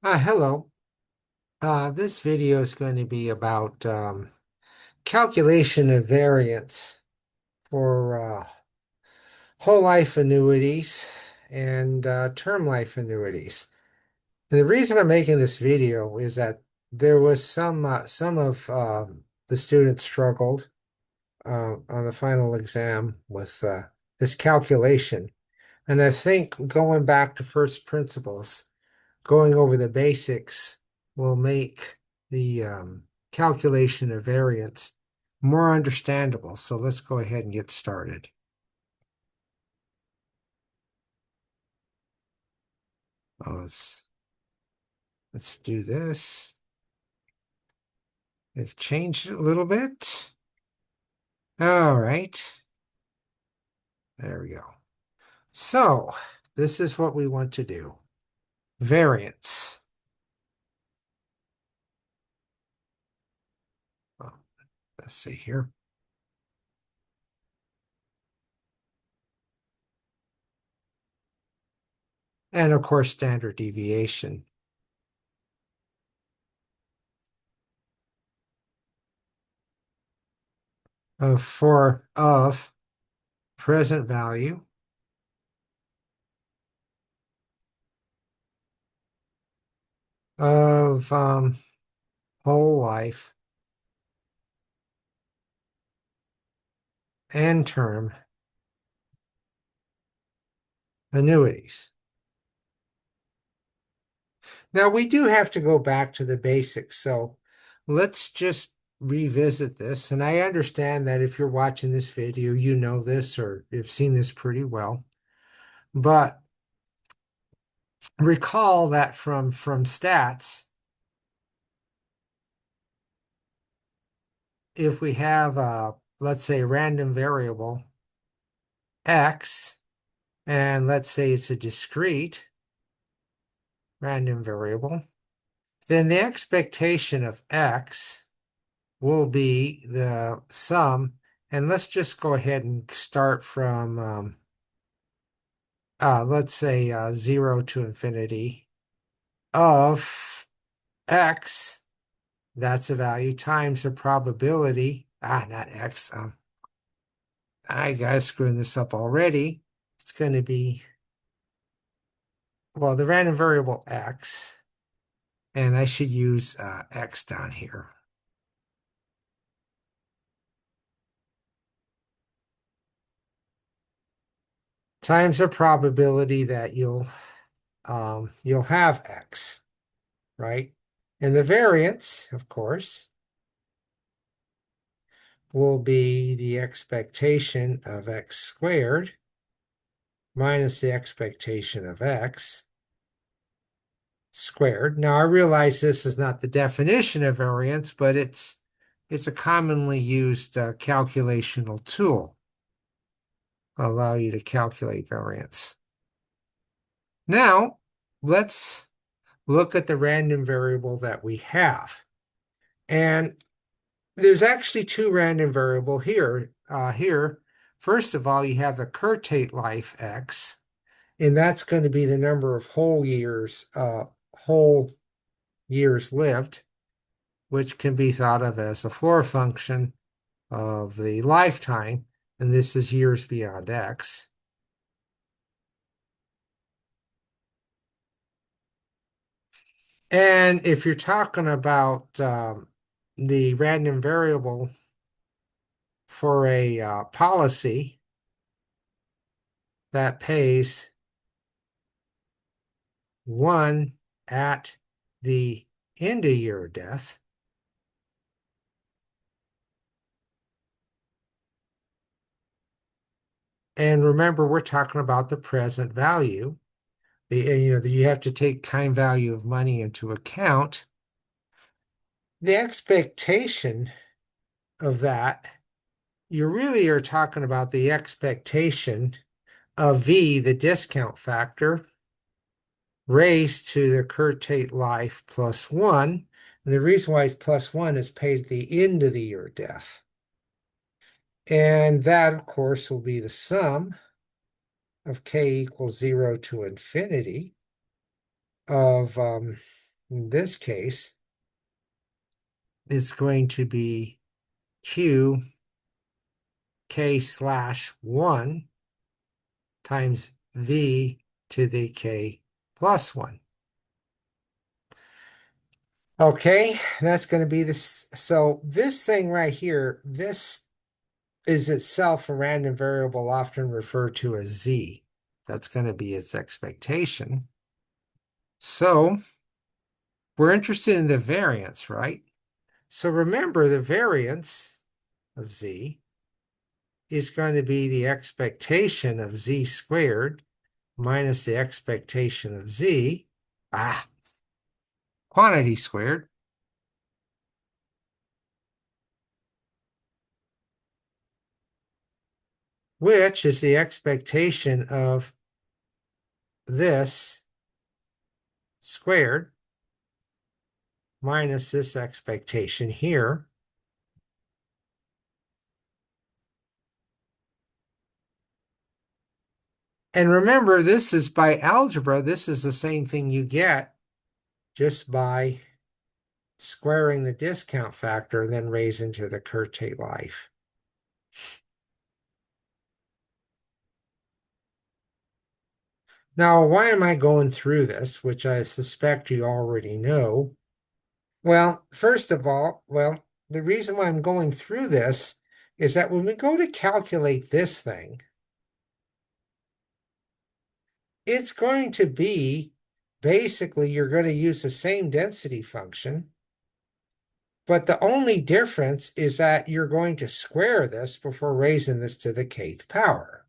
Hello. This video is going to be about calculation of variance for whole life annuities and term life annuities. And the reason I'm making this video is that there was some of the students struggled on the final exam with this calculation. And I think going back to first principles, going over the basics will make the calculation of variance more understandable. So let's go ahead and get started. Oh, let's do this. I've changed it a little bit. All right, there we go. So this is what we want to do. Variance. Oh, let's see here. And of course, standard deviation. Of present value of whole life and term annuities. Now we do have to go back to the basics, so let's just revisit this. And I understand that if you're watching this video, you know this or you've seen this pretty well. But recall that from stats, if we have let's say random variable x, and let's say it's a discrete random variable, then the expectation of x will be the sum. And let's just go ahead and start from, let's say 0 to infinity of x, that's a value, times the probability, not x, I guys screwing this up already. It's going to be, well, the random variable x, and I should use x down here. Times the probability that you'll have x, right? And the variance, of course, will be the expectation of x squared minus the expectation of x squared. Now, I realize this is not the definition of variance, but it's a commonly used calculational tool. Allow you to calculate variance. Now, let's look at the random variable that we have. And there's actually two random variable here. First of all, you have the curtate life x, and that's going to be the number of whole years lived, which can be thought of as a floor function of the lifetime, and this is years beyond x. And if you're talking about the random variable for a policy that pays 1 at the end of year death, and remember, we're talking about the present value. You have to take time value of money into account. The expectation of that, you really are talking about the expectation of V, the discount factor, raised to the curtate life plus 1. And the reason why it's plus 1 is paid at the end of the year death. And that, of course, will be the sum of k equals 0 to infinity of in this case, is going to be Q K slash 1 times V to the K plus 1. Okay, that's going to be this. So this thing right here, this is itself a random variable often referred to as Z. That's going to be its expectation. So we're interested in the variance, right? So remember, the variance of Z is going to be the expectation of Z squared minus the expectation of Z, quantity squared, which is the expectation of this squared minus this expectation here. And remember, this is by algebra. This is the same thing you get just by squaring the discount factor, then raising to the Curte life. Now, why am I going through this, which I suspect you already know? Well, first of all, the reason why I'm going through this is that when we go to calculate this thing, it's going to be basically you're going to use the same density function, but the only difference is that you're going to square this before raising this to the kth power.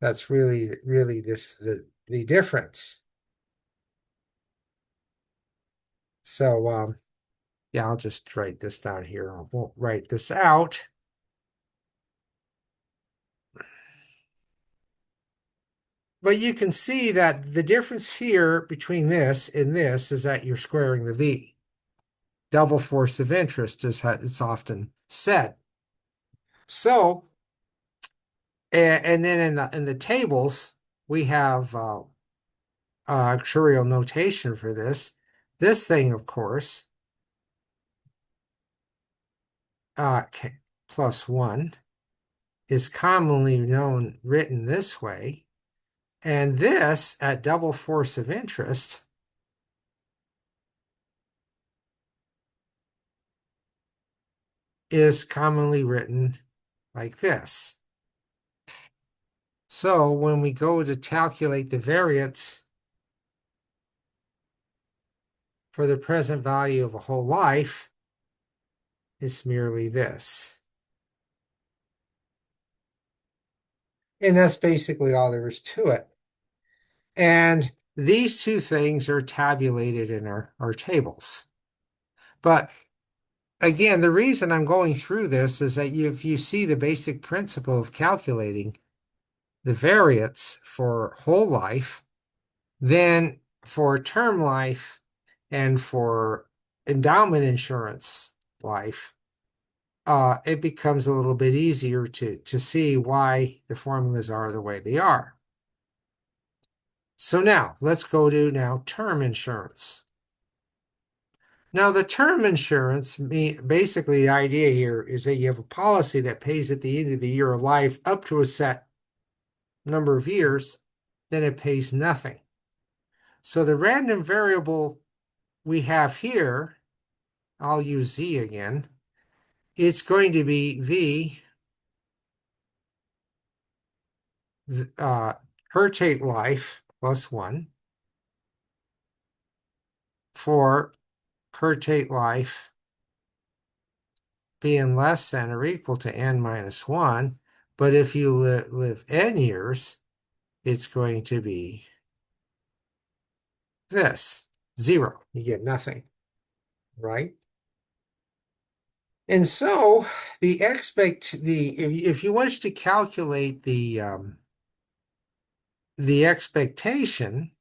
That's really the difference. So yeah, I'll just write this down here. I won't write this out. But you can see that the difference here between this and this is that you're squaring the V. Double force of interest is how it's often said. So, and then in the tables, we have actuarial notation for this. This thing, of course, K plus 1 is commonly written this way. And this, at double force of interest, is commonly written like this. So when we go to calculate the variance for the present value of a whole life, it's merely this. And that's basically all there is to it. And these two things are tabulated in our tables. But again, the reason I'm going through this is that if you see the basic principle of calculating the variance for whole life, then for term life and for endowment insurance life, it becomes a little bit easier to see why the formulas are the way they are. So now let's go to term insurance. Now the term insurance, basically the idea here is that you have a policy that pays at the end of the year of life up to a set number of years, then it pays nothing. So the random variable we have here, I'll use Z again, it's going to be V Curtate life plus 1 for Curtate life being less than or equal to n minus 1. But if you live n years, it's going to be this, 0. You get nothing, right? And so if you wish to calculate the expectation,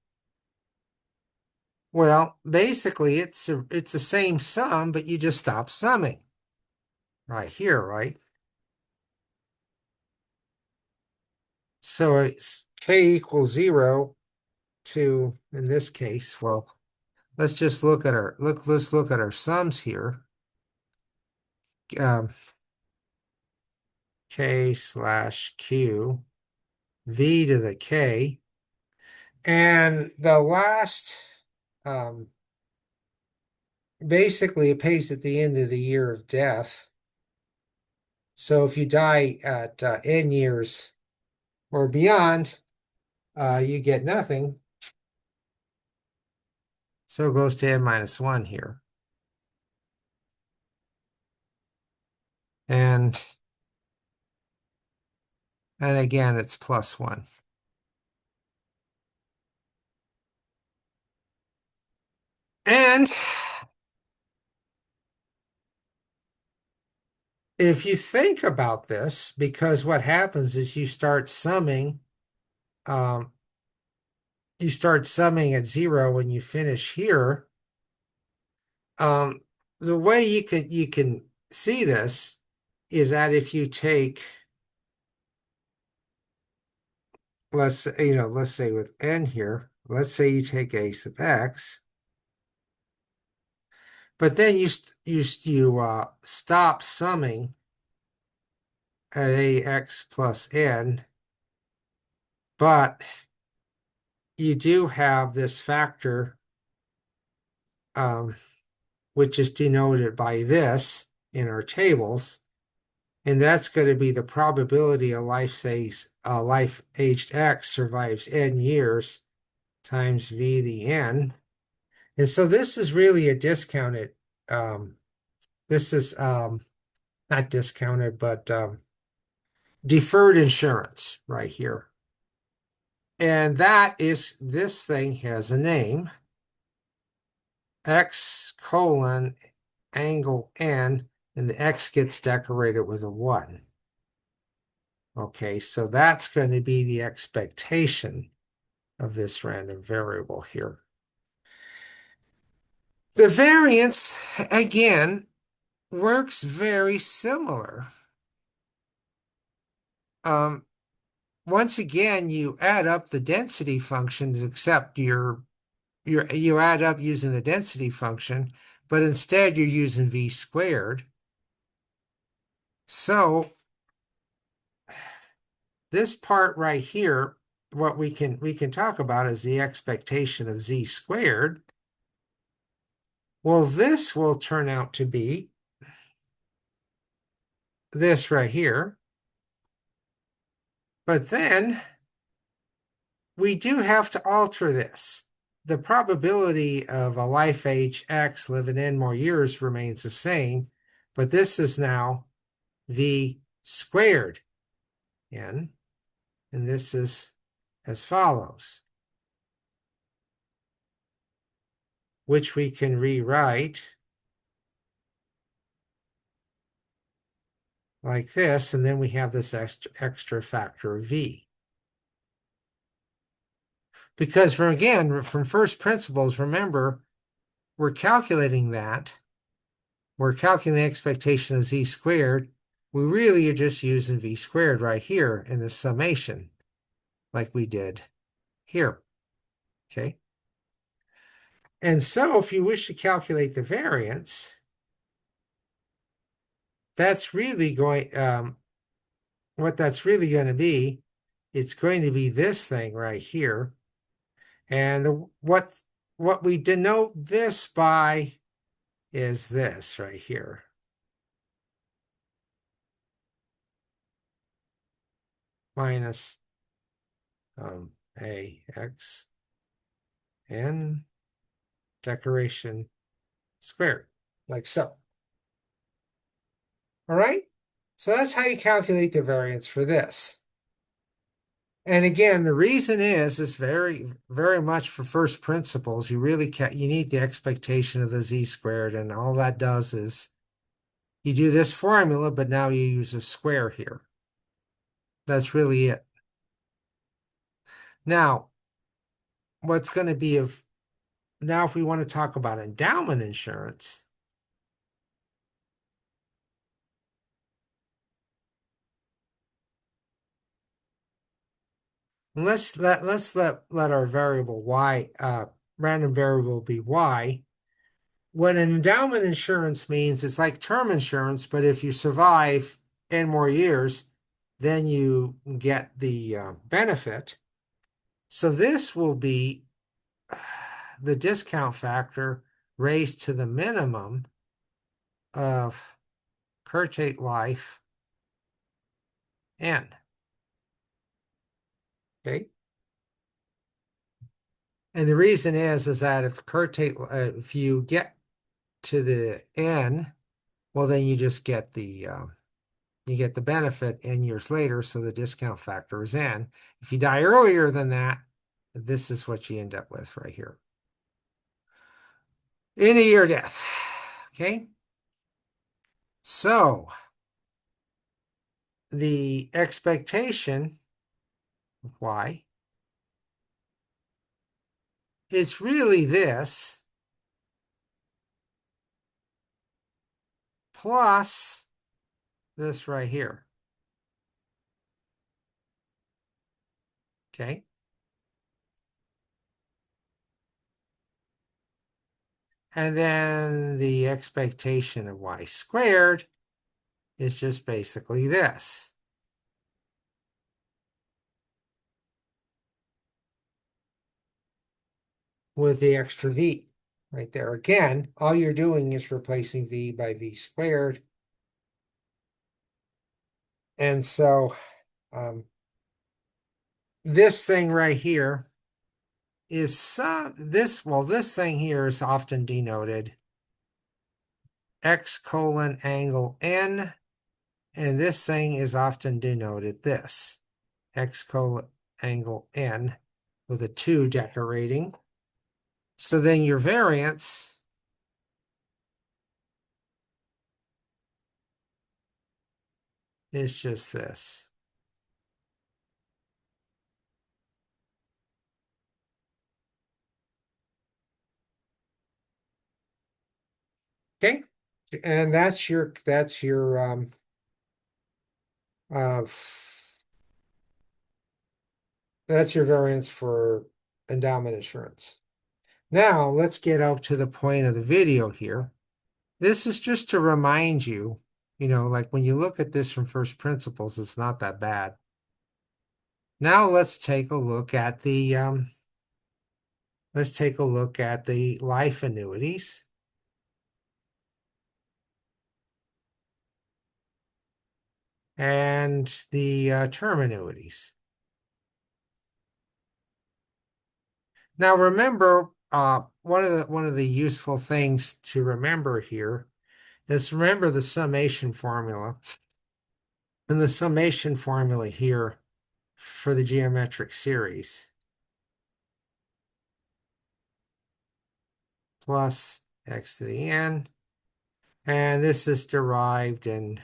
well, basically it's the same sum, but you just stop summing right here, right? So it's k equals 0 to, in this case, well, let's just look at let's look at our sums here. Um, K slash Q, V to the K. And the last, basically it pays at the end of the year of death. So if you die at N years or beyond, you get nothing. So it goes to N minus 1 here. And again, it's plus 1. And if you think about this, because what happens is um, you start summing at 0 when you finish here. Um, the way you can see this is that if you take, let's say with n here, let's say you take a sub x, but then you stop summing at ax plus n, but you do have this factor, um, which is denoted by this in our tables, and that's going to be the probability a life aged x survives n years times v the n. And so this is really a discounted, this is not discounted, but deferred insurance right here. And this thing has a name, x colon angle n, and the x gets decorated with a 1. Okay, so that's going to be the expectation of this random variable here. The variance, again, works very similar. Once again, you add up the density functions, except you add up using the density function, but instead you're using v squared. So this part right here, what we can talk about is the expectation of z squared. Well, this will turn out to be this right here. But then we do have to alter this. The probability of a life age x living n more years remains the same, but this is now v squared n, and this is as follows, which we can rewrite like this, and then we have this extra factor of v. Because from first principles, remember, we're calculating that. We're calculating the expectation of z squared. We really are just using v squared right here in the summation, like we did here. Okay. And so if you wish to calculate the variance, that's really going, what that's really going to be, it's going to be this thing right here. And what we denote this by is this right here. Minus ax n decoration squared, like so. All right? So that's how you calculate the variance for this. And again, the reason is very, very much for first principles. You really you need the expectation of the z squared, and all that does is you do this formula, but now you use a square here. That's really it. Now, what's going to be now if we want to talk about endowment insurance, let's let our variable y random variable will be y. What an endowment insurance means, it's like term insurance, but if you survive n more years, then you get the benefit. So this will be the discount factor raised to the minimum of current life n. Okay. And the reason is that if you get to the n, well, then you just get the benefit n years later, so the discount factor is n. If you die earlier than that, this is what you end up with right here. In a year death. Okay. So the expectation of y is really this plus this right here. Okay. And then the expectation of y squared is just basically this. With the extra v right there. Again, all you're doing is replacing v by v squared. And so this thing right here is this thing here is often denoted x colon angle n, and this thing is often denoted this x colon angle n with a 2 decorating. So then your variance is just this. Okay, and that's your uh, that's your variance for endowment insurance. Now let's get up to the point of the video here. This is just to remind you, like when you look at this from first principles, it's not that bad. Now let's take a look at the life annuities. And the term annuities. Now remember, one of the useful things to remember here is remember the summation formula. And the summation formula here for the geometric series plus x to the n. And this is derived in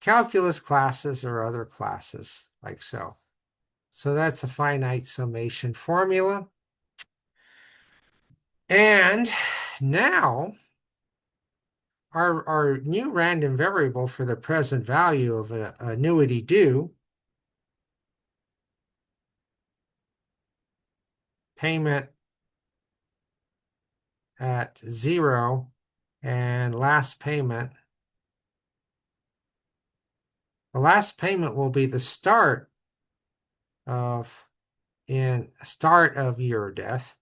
calculus classes or other classes, like so. So that's a finite summation formula. And now our new random variable for the present value of an annuity due, payment at 0, and last payment. The last payment will be the start of year of death.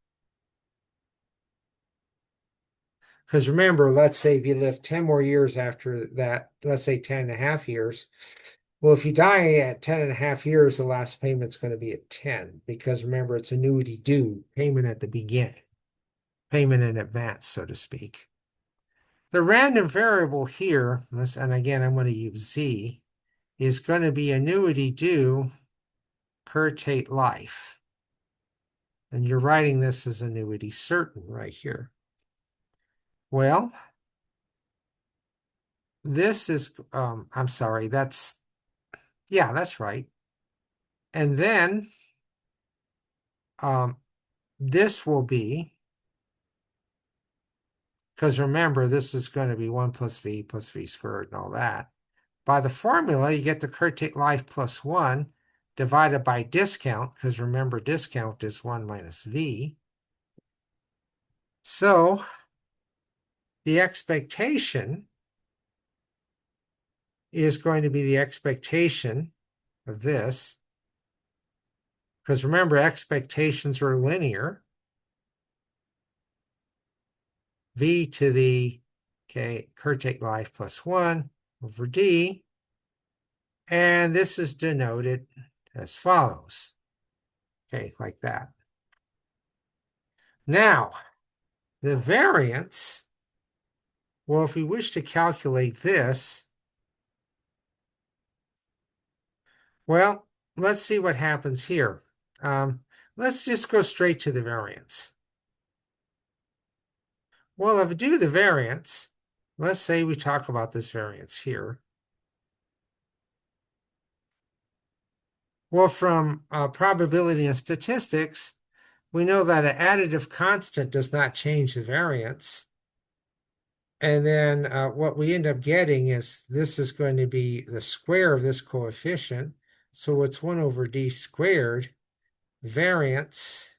Because remember, let's say if you live 10 more years after that, let's say 10 and a half years. Well, if you die at 10 and a half years, the last payment's going to be at 10. Because remember, it's annuity due, payment at the beginning, payment in advance, so to speak. The random variable here, and again, I'm going to use z, is going to be annuity due current life. And you're writing this as annuity certain right here. Well, this is, I'm sorry, that's right. And then this will be, because remember, this is going to be 1 plus v squared and all that. By the formula, you get the current life plus 1 divided by discount, because remember, discount is 1 minus v. So the expectation is going to be the expectation of this, because remember, expectations are linear. V to the, okay, current life plus 1 over D. And this is denoted as follows. Okay, like that. Now, the variance, well, if we wish to calculate this, well, let's see what happens here. Let's just go straight to the variance. Well, if we do the variance, let's say we talk about this variance here. Well, from probability and statistics, we know that an additive constant does not change the variance. And then what we end up getting is this is going to be the square of this coefficient. So it's 1 over d squared variance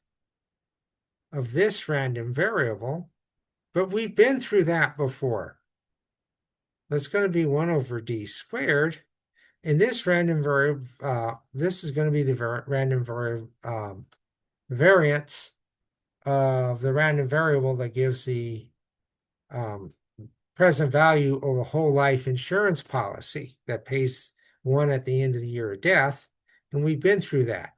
of this random variable. But we've been through that before. That's going to be 1 over d squared. And this random variable, this is going to be the random variance of the random variable that gives the present value of a whole life insurance policy that pays one at the end of the year of death. And we've been through that.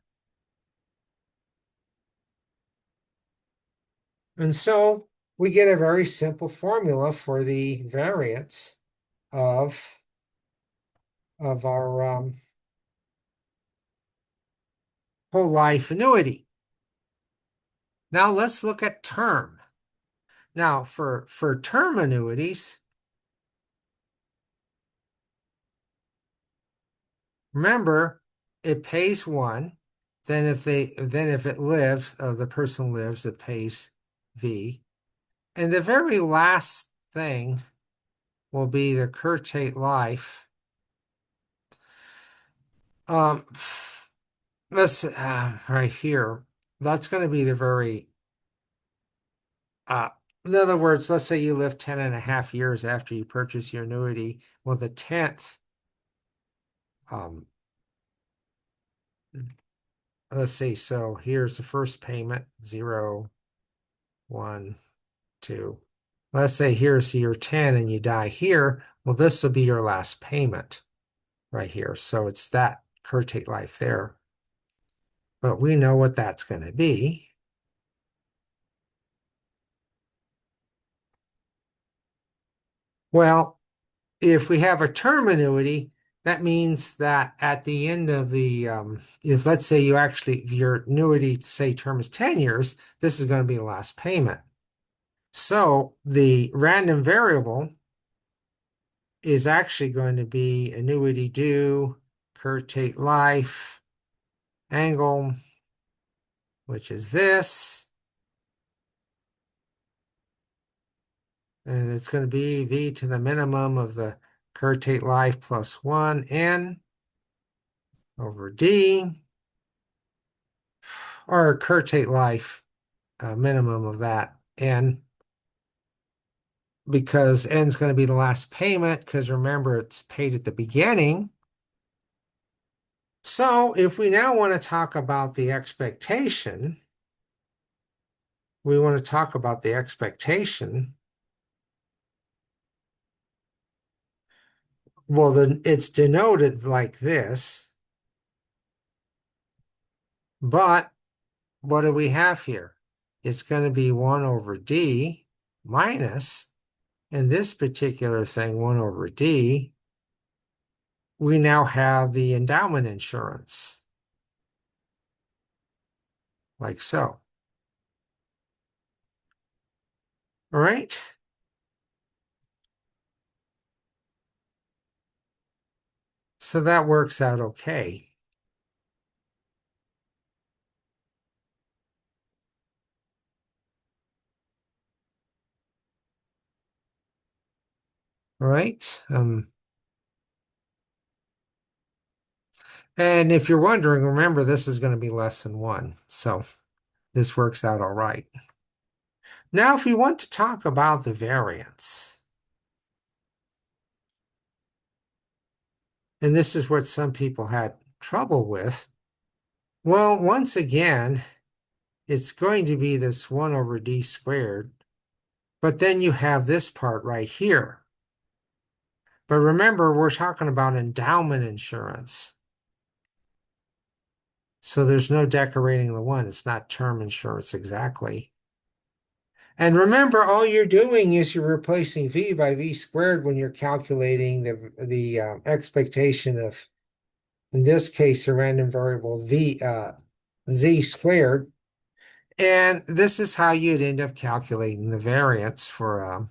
And so we get a very simple formula for the variance of our whole life annuity. Now let's look at term. Now for term annuities, remember it pays one. Then if it lives, the person lives, it pays V. And the very last thing will be the curtate life. Let's right here. That's going to be the very, in other words, let's say you live 10 and a half years after you purchase your annuity. Well, the 10th, let's see. So here's the first payment, 0, 1, 2. Let's say here's year 10 and you die here. Well, this will be your last payment right here. So it's that curtate life there. But we know what that's going to be. Well, if we have a term annuity, that means that at the end of the, if let's say your annuity, say term is 10 years, this is going to be the last payment. So the random variable is actually going to be annuity due, curtate life, angle, which is this. And it's going to be V to the minimum of the curtate life plus 1 N over D, or curtate life minimum of that N, because N is going to be the last payment, because remember it's paid at the beginning. So if we now want to talk about the expectation, well, then it's denoted like this. But what do we have here? It's going to be 1 over D minus, in this particular thing, 1 over D. We now have the endowment insurance, like so. All right. So that works out okay. All right. And if you're wondering, remember this is going to be less than 1. So this works out all right. Now, if we want to talk about the variance, and this is what some people had trouble with, well, once again, it's going to be this 1 over d squared, but then you have this part right here. But remember, we're talking about endowment insurance. So there's no decorating the 1. It's not term insurance exactly. And remember, all you're doing is you're replacing v by v squared when you're calculating the expectation of, in this case, the random variable z squared. And this is how you'd end up calculating the variance for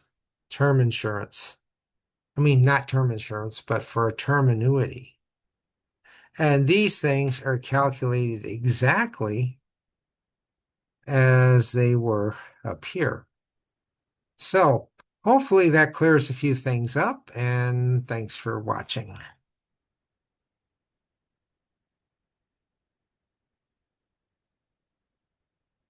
term insurance. I mean, not term insurance, but for a term annuity. And these things are calculated exactly as they were up here. So hopefully that clears a few things up, and thanks for watching.